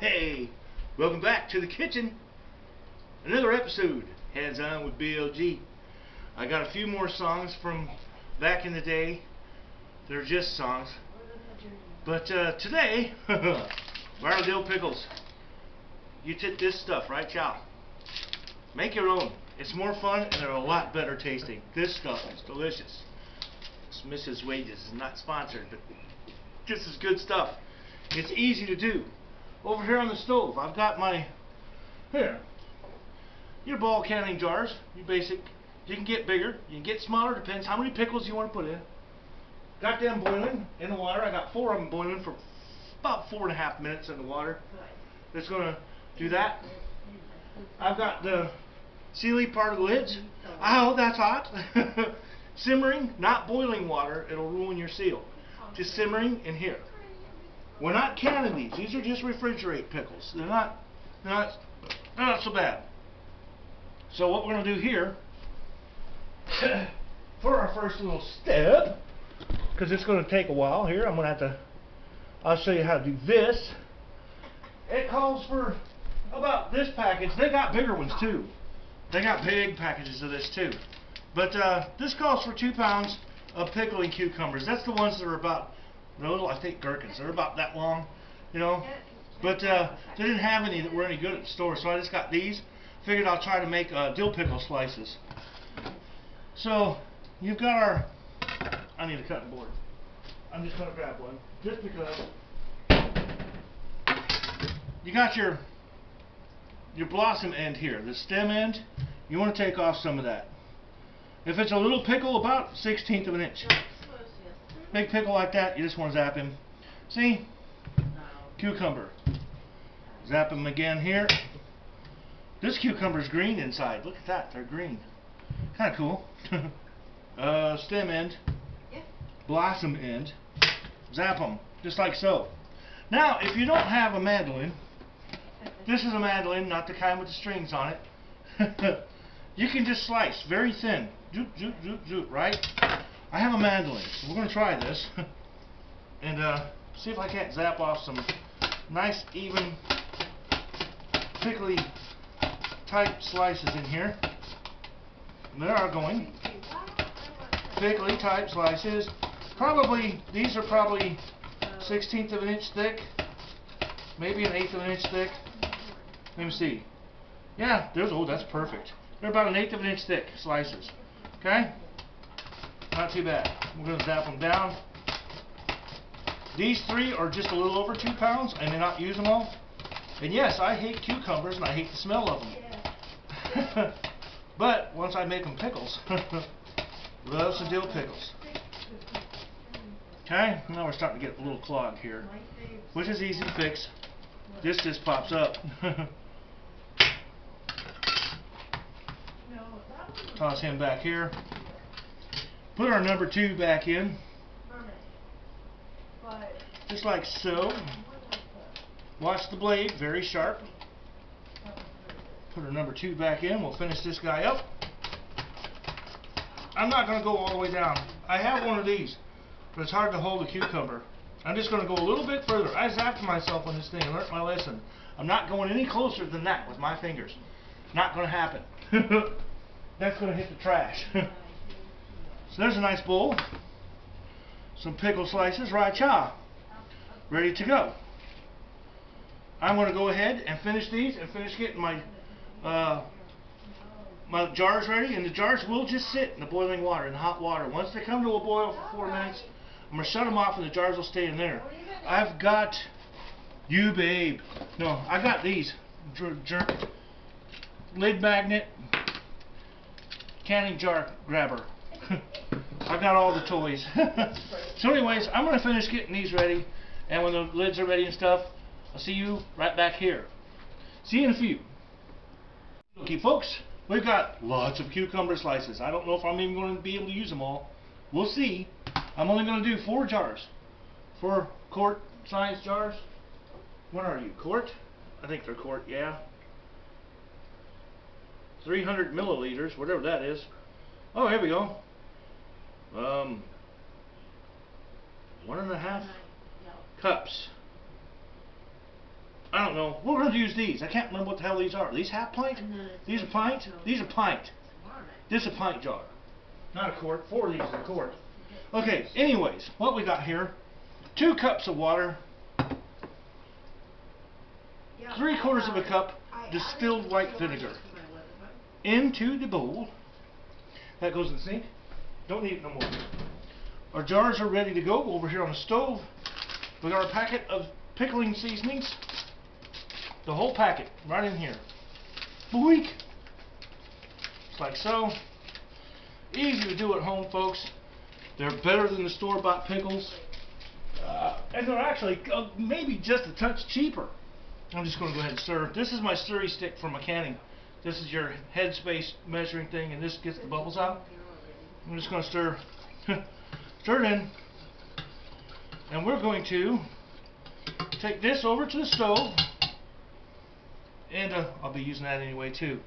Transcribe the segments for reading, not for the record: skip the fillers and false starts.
Hey, welcome back to the kitchen. Another episode, Hands On with BLG. I got a few more songs from back in the day. They're just songs. But today, our Dill Pickles. You take this stuff, right, chow? Make your own. It's more fun and they're a lot better tasting. This stuff is delicious. It's Mrs. Wages is not sponsored, but this is good stuff. It's easy to do. Over here on the stove, I've got my, your ball canning jars, your basic. You can get bigger, you can get smaller, depends how many pickles you want to put in. Got them boiling in the water. I got 4 of them boiling for about 4.5 minutes in the water. It's going to do that. I've got the sealy part of the lids. Oh, that's hot. Simmering, not boiling water. It'll ruin your seal. Just simmering in here. We're not canning these. These are just refrigerate pickles. They're not so bad. So what we're going to do here, for our first little step, because it's going to take a while here, I'm going to have to, I'll show you how to do this. It calls for about this package. They got bigger ones too. They got big packages of this too. But this calls for 2 pounds of pickling cucumbers. That's the ones that are about, little, I think, gherkins. They're about that long, you know. But they didn't have any that were any good at the store, so I just got these. Figured I'll try to make dill pickle slices. So you've got our, I need a cutting board. I'm just going to grab one, just because. You got your blossom end here, the stem end. You want to take off some of that. If it's a little pickle, about 1/16 of an inch. Big pickle like that, you just want to zap him. See? Cucumber. Zap him again here. This cucumber's green inside. Look at that, they're green. Kind of cool. Stem end. Blossom end. Zap them, just like so. Now, if you don't have a mandolin, this is a mandolin, not the kind with the strings on it. You can just slice very thin. Zoop, zoop, zoop, zoop, right? I have a mandolin, so we're going to try this. And see if I can't zap off some nice, even, pickly type slices in here. And there are going. Pickly type slices. Probably, these are probably 1/16 of an inch thick. Maybe 1/8 of an inch thick. Let me see. Yeah, oh, that's perfect. They're about 1/8 of an inch thick slices. Okay? Not too bad. We're going to zap them down. These 3 are just a little over 2 pounds. I may not use them all. And yes, I hate cucumbers and I hate the smell of them. But once I make them pickles, love some dill pickles. Okay? Now we're starting to get a little clogged here, which is easy to fix. This just pops up. Toss him back here. Put our number 2 back in. Just like so. Watch the blade, very sharp. Put our number 2 back in. We'll finish this guy up. I'm not going to go all the way down. I have one of these, but it's hard to hold a cucumber. I'm just going to go a little bit further. I zapped myself on this thing and learned my lesson. I'm not going any closer than that with my fingers. Not going to happen. That's going to hit the trash. So there's a nice bowl. Some pickle slices, right cha. Ready to go. I'm going to go ahead and finish these and finish getting my my jars ready. And the jars will just sit in the boiling water, in hot water. Once they come to a boil for 4 minutes, I'm going to shut them off and the jars will stay in there. I've got you, babe. No, I got these. Lid magnet, canning jar grabber. I've got all the toys. So anyways, I'm going to finish getting these ready. And when the lids are ready and stuff, I'll see you right back here. See you in a few. Okay, folks, we've got lots of cucumber slices. I don't know if I'm even going to be able to use them all. We'll see. I'm only going to do 4 jars. 4 quart size jars. What are you, quart? I think they're quart, yeah. 300 milliliters, whatever that is. Oh, here we go. 1.5 cups. I don't know. We're going to use these. I can't remember what the hell these are. Are these half pint? These are pint? These are pint. This is a pint jar. Not a quart. 4 of these is a quart. Okay, anyways, what we got here, 2 cups of water, 3/4 of a cup distilled white vinegar into the bowl. That goes in the sink. Don't need it no more. Our jars are ready to go over here on the stove. We got our packet of pickling seasonings. The whole packet right in here. Boink! Just like so. Easy to do at home, folks. They're better than the store-bought pickles. And they're actually maybe just a touch cheaper. I'm just going to go ahead and stir. This is my stirry stick for canning. This is your headspace measuring thing, and this gets the bubbles out. I'm just going to stir. Stir it in. And we're going to take this over to the stove. And I'll be using that anyway too.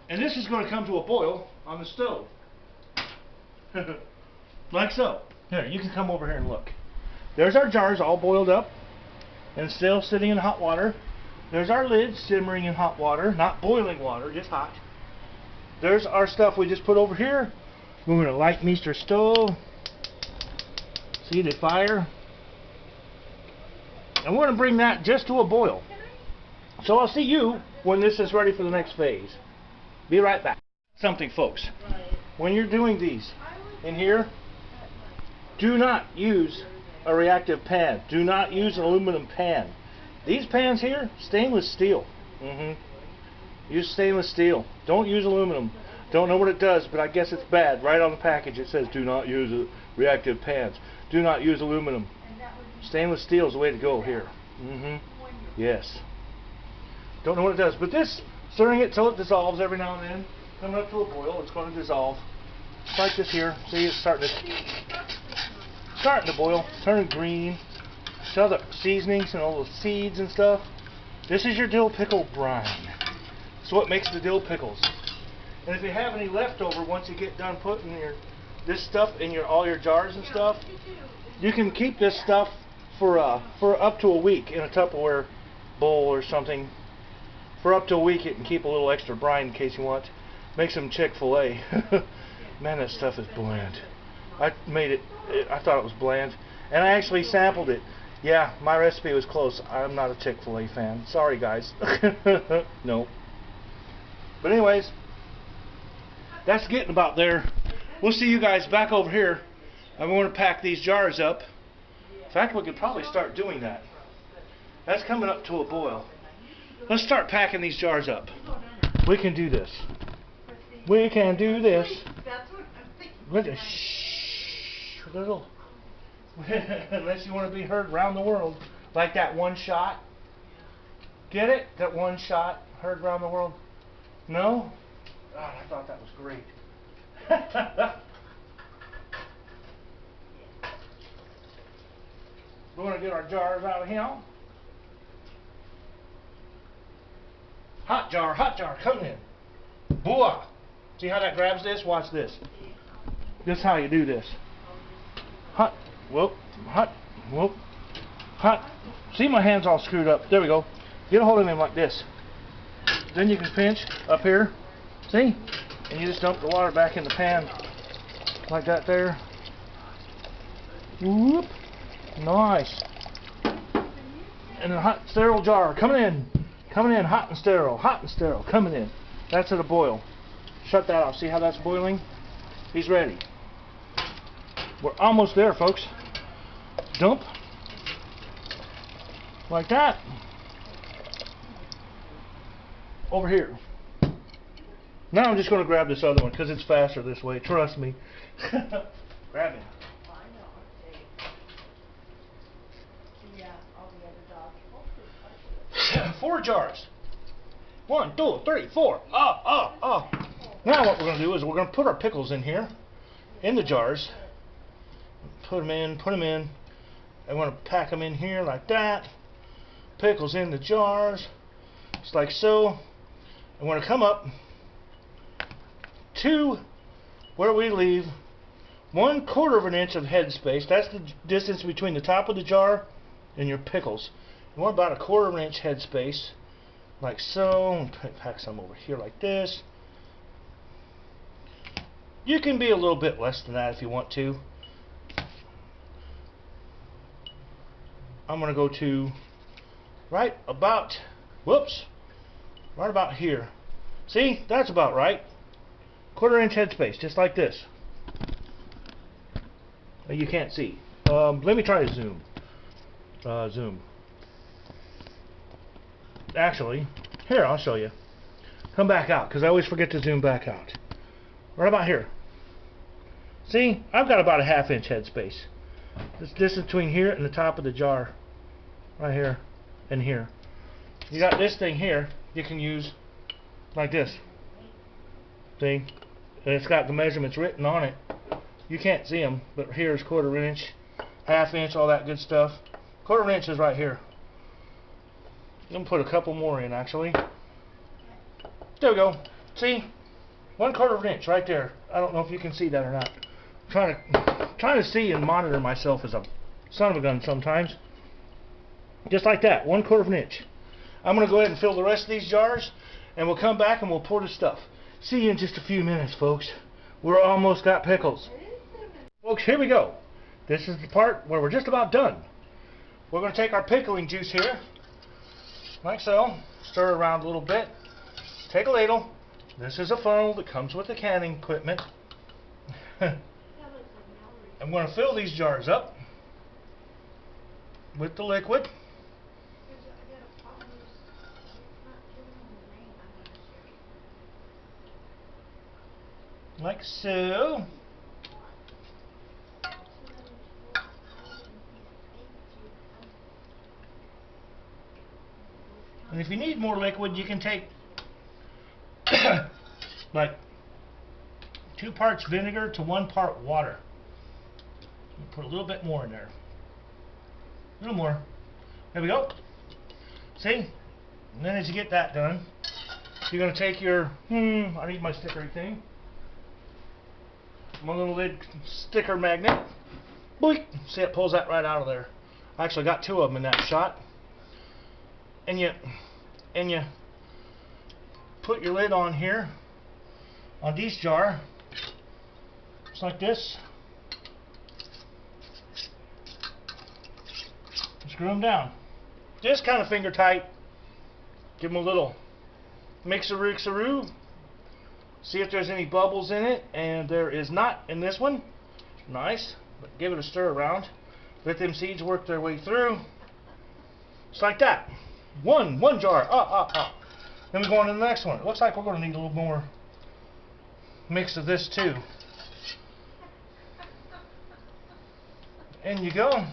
And this is going to come to a boil on the stove. Like so. Here, you can come over here and look. There's our jars all boiled up and still sitting in hot water. There's our lid simmering in hot water, not boiling water, just hot. There's our stuff we just put over here. We're going to light meester stove. See the fire? And we're going to bring that just to a boil. So I'll see you when this is ready for the next phase. Be right back. Something, folks. When you're doing these in here, do not use a reactive pan. Do not use an aluminum pan. These pans here, stainless steel. Use stainless steel. Don't use aluminum. Don't know what it does, but I guess it's bad. Right on the package it says do not use reactive pans. Do not use aluminum. Stainless steel is the way to go here. Yes. Don't know what it does, but this, stirring it till it dissolves every now and then, coming up to a boil, it's going to dissolve. Just like this here. See, it's starting to boil, turning green. See all the seasonings and all the seeds and stuff. This is your dill pickle brine. It's what makes the dill pickles. And if you have any leftover, once you get done putting this stuff in all your jars and stuff, you can keep this stuff for up to a week in a Tupperware bowl or something. For up to a week, it can keep a little extra brine in case you want. Make some Chick-fil-A. Man, that stuff is bland. I made it. I thought it was bland, and I actually sampled it. Yeah, my recipe was close. I'm not a Chick-fil-A fan. Sorry, guys. No. But anyways, that's getting about there. We'll see you guys back over here. I'm going to pack these jars up. In fact, we could probably start doing that. That's coming up to a boil. Let's start packing these jars up. We can do this. We can do this. Shh, little. Unless you want to be heard around the world. Like that one shot. Get it? That one shot heard around the world. No? Oh, I thought that was great. We're going to get our jars out of here. Hot jar, come in. Boah! See how that grabs this? Watch this. This is how you do this. Hot, whoop, hot, whoop, hot. See, my hand's all screwed up. There we go. Get a hold of him like this. Then you can pinch up here. See? And you just dump the water back in the pan. Like that there. Whoop. Nice. And a hot, sterile jar. Coming in. Coming in hot and sterile. Hot and sterile. Coming in. That's at a boil. Shut that off. See how that's boiling? He's ready. We're almost there, folks. Dump. Like that. Over here. Now I'm just going to grab this other one because it's faster this way. Trust me. Grab it. 4 jars. 1, 2, 3, 4. Now what we're going to do is we're going to put our pickles in here, in the jars. Put them in. I'm going to pack them in here like that. Pickles in the jars, just like so. I'm going to come up to where we leave 1/4 of an inch of head space. That's the distance between the top of the jar and your pickles. You want about a 1/4 inch headspace, like so. Pack some over here like this. You can be a little bit less than that if you want to. I'm going to go to right about, right about here. See, that's about right. 1/4 inch headspace, just like this. You can't see. Let me try to zoom. Zoom. Actually, here, I'll show you. Come back out, because I always forget to zoom back out. Right about here. See, I've got about a 1/2 inch headspace. This distance between here and the top of the jar. Right here and here. You got this thing here you can use like this. See? And it's got the measurements written on it. You can't see them, but here's 1/4 inch, 1/2 inch, all that good stuff. 1/4 inch is right here. I'm going to put a couple more in actually. There we go. See? 1/4 inch right there. I don't know if you can see that or not. I'm trying to see and monitor myself as a son of a gun sometimes. Just like that, 1/4 inch. I'm going to go ahead and fill the rest of these jars, and we'll come back and we'll pour the stuff. See you in just a few minutes, folks. We're almost got pickles. Folks, here we go. This is the part where we're just about done. We're going to take our pickling juice here, like so. Stir around a little bit. Take a ladle. This is a funnel that comes with the canning equipment. I'm going to fill these jars up with the liquid. Like so. And if you need more liquid, you can take like 2 parts vinegar to 1 part water. You put a little bit more in there. A little more. There we go. See? And then as you get that done, you're going to take your, I need my stickery thing. My little lid sticker magnet. Boink! See, it pulls that right out of there. I actually got 2 of them in that shot. And you put your lid on here, on this jar, just like this. Screw them down. Just kind of finger tight. Give them a little mix-a-roo. See if there's any bubbles in it, and there is not in this one. Nice, but give it a stir around. Let them seeds work their way through. Just like that. One jar. Then we go on to the next one. It looks like we're going to need a little more mix of this too. In you go.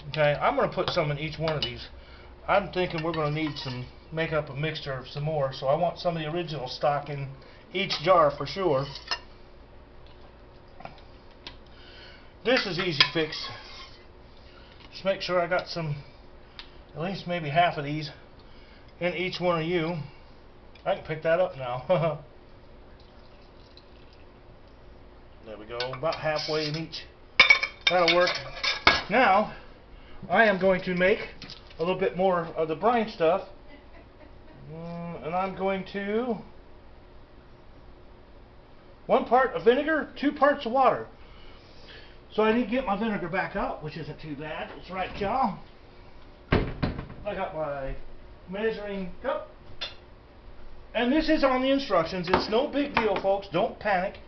Okay, I'm going to put some in each one of these. I'm thinking we're going to need some, make up a mixture of some more, so I want some of the original stock in each jar for sure. This is easy fix. Just make sure I got some, at least maybe half of these in each one of you. I can pick that up now. There we go, about halfway in each. That'll work. Now, I am going to make a little bit more of the brine stuff, and I'm going to 1 part of vinegar, 2 parts of water. So I need to get my vinegar back out, which isn't too bad. It's right, y'all. I got my measuring cup, and this is on the instructions. It's no big deal, folks. Don't panic.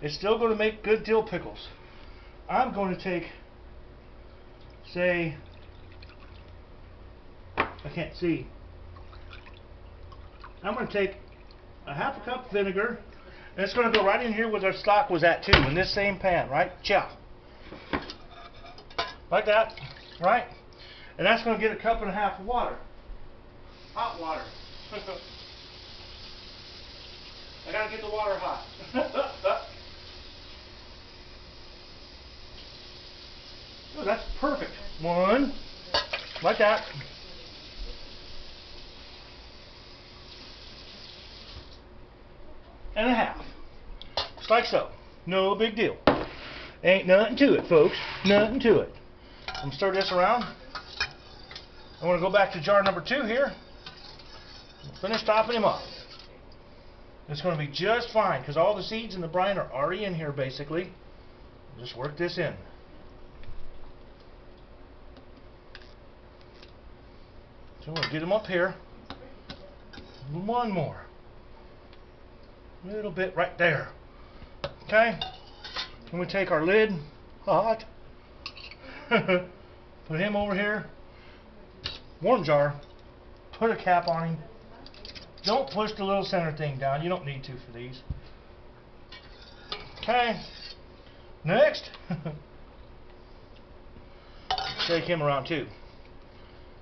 It's still going to make good dill pickles. I'm going to take, say, I can't see. I'm going to take a 1/2 cup vinegar, and it's going to go right in here where our stock was at too, in this same pan, right? Chow. Like that, right? And that's going to get a 1.5 cups of water. Hot water. I got to get the water hot. Oh, that's perfect. 1, like that. And 1/2. Just like so. No big deal. Ain't nothing to it, folks. Nothing to it. I'm going to stir this around. I want to go back to jar number 2 here. Finish topping him off. It's going to be just fine because all the seeds in the brine are already in here basically. Just work this in. So we'll get them up here. One more. A little bit right there. Okay? And we take our lid, hot, put him over here, warm jar, put a cap on him. Don't push the little center thing down. You don't need to for these. Okay. Next, take him around too.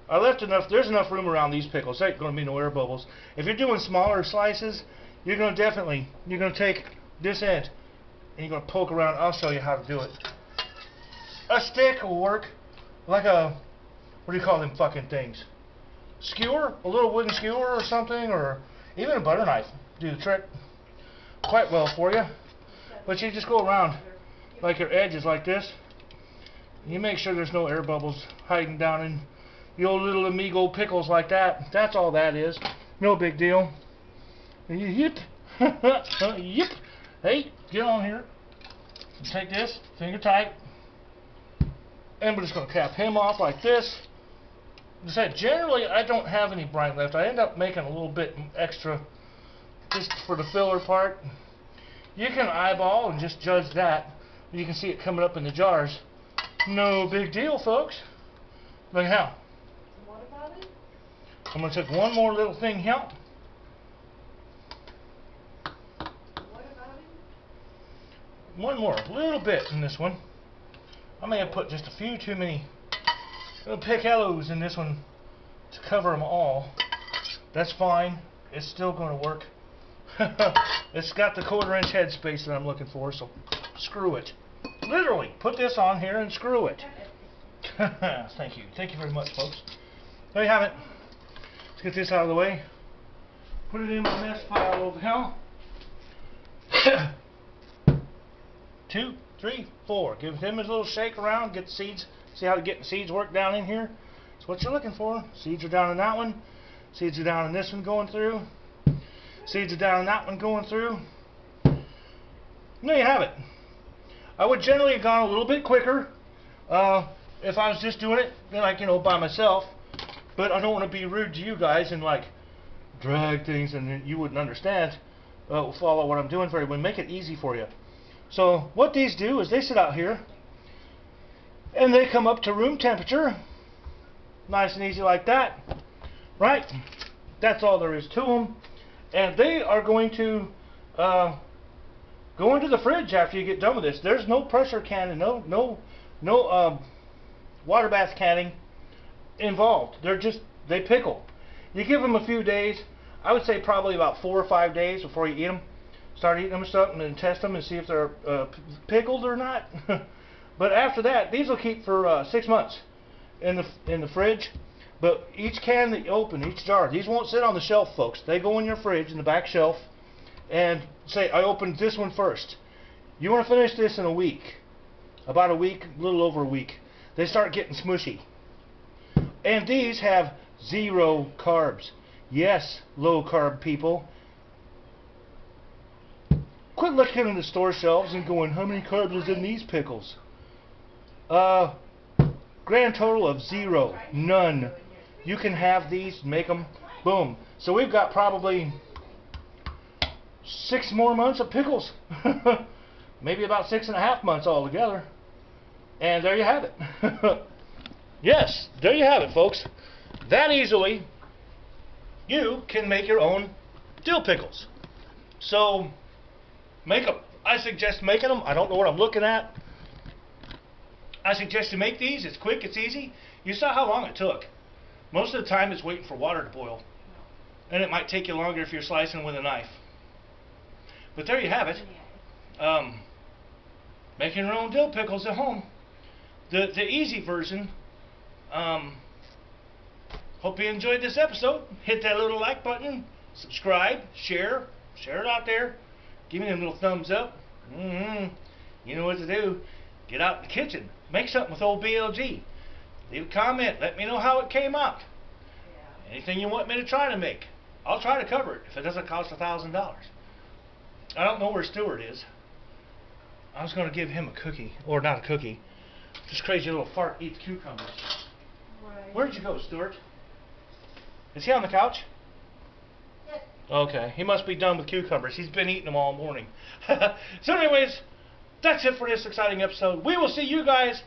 I left enough. There's enough room around these pickles. There ain't going to be no air bubbles. If you're doing smaller slices, you're going to take this end and you're going to poke around. I'll show you how to do it. A stick will work, like a, what do you call them fucking things? Skewer, a little wooden skewer or something, or even a butter knife. Do the trick quite well for you. But you just go around like your edges like this. You make sure there's no air bubbles hiding down in the old little amigo pickles like that. That's all that is. No big deal. Yip. Yip. Hey, get on here. Take this, finger tight. And we're just going to cap him off like this. As I said, generally I don't have any brine left. I end up making a little bit extra just for the filler part. You can eyeball and just judge that. You can see it coming up in the jars. No big deal, folks. Look how. What about it? I'm going to take one more little thing here. What about it? One more, a little bit in this one. I may have put just a few too many little pickellos in this one to cover them all. That's fine. It's still going to work. It's got the 1/4 inch head space that I'm looking for, so screw it. Literally, put this on here and screw it. Thank you. Thank you very much, folks. There you have it. Let's get this out of the way. Put it in my mess pile over here. 2, 3, 4. Give him a little shake around. Get the seeds. See how to get the seeds work down in here? That's what you're looking for. Seeds are down in that one. Seeds are down in this one going through. Seeds are down in that one going through. And there you have it. I would generally have gone a little bit quicker if I was just doing it, like, you know, by myself. But I don't want to be rude to you guys and like drag things and you wouldn't understand. Follow what I'm doing for you. But make it easy for you. So what these do is they sit out here and they come up to room temperature. Nice and easy like that. Right? That's all there is to them. And they are going to go into the fridge after you get done with this. There's no pressure canning, no water bath canning involved. They pickle. You give them a few days. I would say probably about 4 or 5 days before you eat them. Start eating them and stuff, and then test them and see if they're pickled or not. But after that, these will keep for 6 months in the fridge. But each can that you open, each jar, these won't sit on the shelf, folks. They go in your fridge in the back shelf. And say, I opened this one first. You want to finish this in a week. About a week, a little over a week. They start getting smushy. And these have 0 carbs. Yes, low carb people. Quit looking in the store shelves and going, how many carbs is in these pickles? Grand total of 0. None. You can have these, make them, boom. So we've got probably 6 more months of pickles. Maybe about 6.5 months altogether. And there you have it. Yes, there you have it, folks. That easily, you can make your own dill pickles. So, make them. I suggest making them. I don't know what I'm looking at. I suggest you make these. It's quick, it's easy. You saw how long it took. Most of the time it's waiting for water to boil. And it might take you longer if you're slicing with a knife. But there you have it. Making your own dill pickles at home. The easy version. Hope you enjoyed this episode. Hit that little like button. Subscribe. Share. Share it out there. Give me them little thumbs up. You know what to do. get out in the kitchen, make something with old BLG. Leave a comment, let me know how it came out. Yeah. Anything you want me to try to make, I'll try to cover it if it doesn't cost $1,000. I don't know where Stuart is. I was going to give him a cookie, or not a cookie. This crazy little fart eats cucumbers. Right. Where'd you go, Stuart? Is he on the couch? Yes. Okay, he must be done with cucumbers. He's been eating them all morning. So anyways, that's it for this exciting episode. We will see you guys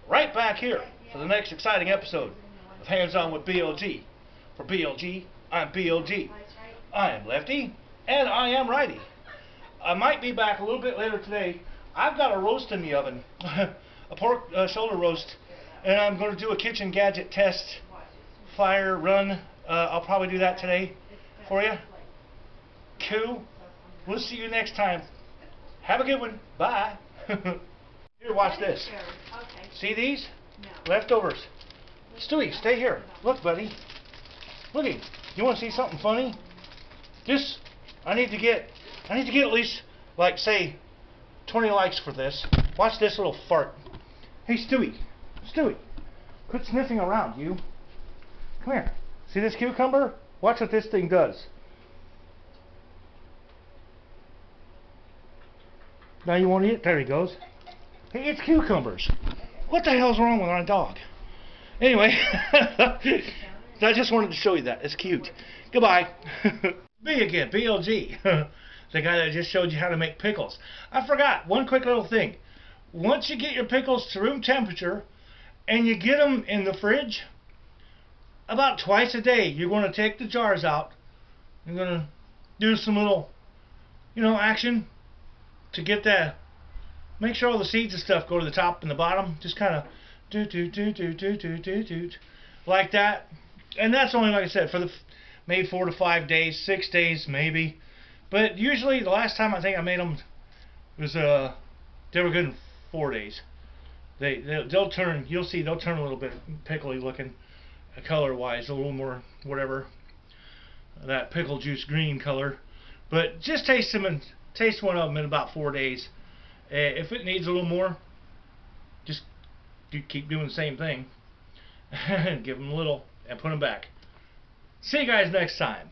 right back here for the next exciting episode of Hands On with BLG. For BLG, I'm BLG. I am Lefty, and I am Righty. I might be back a little bit later today. I've got a roast in the oven, a pork shoulder roast, and I'm going to do a kitchen gadget test, fire, run. I'll probably do that today for you. Cool. We'll see you next time. Have a good one. Bye. Here, watch this. See these? Leftovers. Stewie, stay here. Look, buddy. Looky. You want to see something funny? This, I need to get at least, like, say, 20 likes for this. Watch this little fart. Hey, Stewie. Stewie. Quit sniffing around, you. Come here. See this cucumber? Watch what this thing does. Now you want to eat it? There he goes. Hey, it's cucumbers. What the hell's wrong with our dog? Anyway, I just wanted to show you that. It's cute. Goodbye. Me again, BLG. The guy that just showed you how to make pickles. I forgot one quick little thing. Once you get your pickles to room temperature and you get them in the fridge, about twice a day you're going to take the jars out. You're going to do some little, action to get that. Make sure all the seeds and stuff go to the top and the bottom. Just kind of do like that. And that's only, like I said, for the maybe 4 to 5 days, 6 days maybe. But usually the last time I think I made them was they were good in 4 days. They'll turn. You'll see they'll turn a little bit pickly looking, color wise, a little more whatever, that pickle juice green color. But just taste one of them in about 4 days. If it needs a little more, just keep doing the same thing. Give them a little and put them back. See you guys next time.